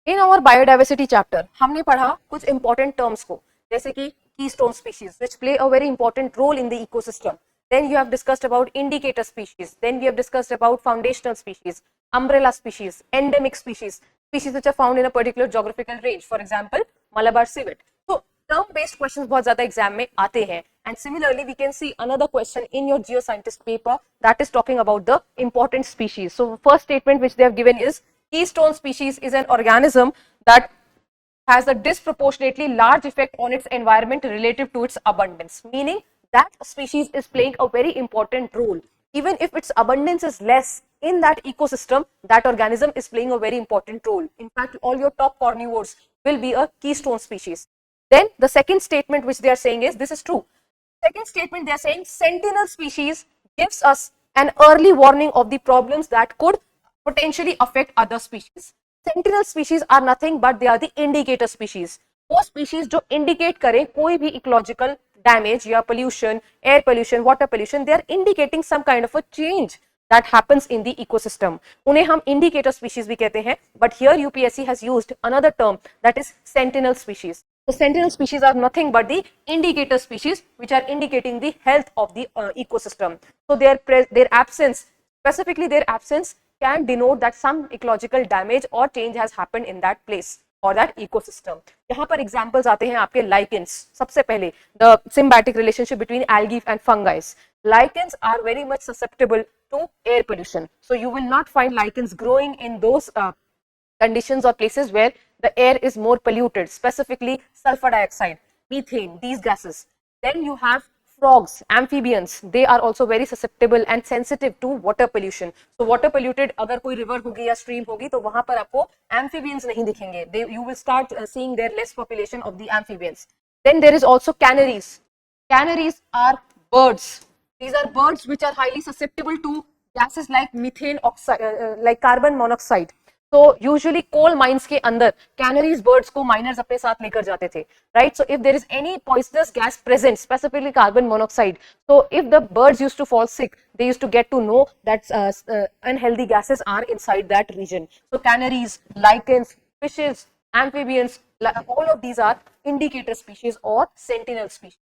In our biodiversity chapter हमने पढ़ा कुछ इंपॉर्टेंट टर्म्स को, जैसे कि keystone species which play a very important role in the ecosystem. Then you have discussed about indicator species. Then we have discussed about foundational species, umbrella species, endemic species, species which are found in a particular geographical range. For example, Malabar civet. So term based questions बहुत ज़्यादा exam में आते हैं. And similarly, we can see another question in your geoscientist paper that is talking about the important species. So first statement which they have given is keystone species is an organism that has a disproportionately large effect on its environment relative to its abundance, meaning that species is playing a very important role. Even if its abundance is less in that ecosystem, that organism is playing a very important role. In fact, all your top carnivores will be a keystone species. Then the second statement which they are saying is, this is true. Second statement, they are saying sentinel species gives us an early warning of the problems that could potentially affect other species. Sentinel species are nothing but they are the indicator species. वो species जो indicate करें कोई भी ecological damage या pollution, air pollution, water pollution, they are indicating some kind of a change that happens in the ecosystem. उन्हें हम indicator species भी कहते हैं, but here UPSC has used another term that is sentinel species. The sentinel species are nothing but the indicator species which are indicating the health of the ecosystem. So their absence, specifically their absence, can denote that some ecological damage or change has happened in that place or that ecosystem. यहाँ पर examples आते हैं आपके lichens. सबसे पहले the symbiotic relationship between algae and fungi. Lichens are very much susceptible to air pollution. So you will not find lichens growing in those conditions or places where the air is more polluted, specifically sulfur dioxide, methane, these gases. Then you have frogs, amphibians, they are also very susceptible and sensitive to water pollution. So water polluted अगर कोई river होगी या stream होगी तो वहां पर आपको amphibians नहीं दिखेंगे. You will start seeing there less population of the amphibians. Then there is also canaries. Canaries are birds. These are birds which are highly susceptible to gases like methane oxide, like carbon monoxide. तो usually coal mines के अंदर कैनरीज birds को miners अपने साथ लेकर जाते थे, right. So if there is any poisonous gas present, specifically carbon monoxide, so if the birds used to fall sick, they used to get to know that unhealthy gases are inside that region. So canaries, lichens, fishes, amphibians, all of these are indicator species or sentinel species.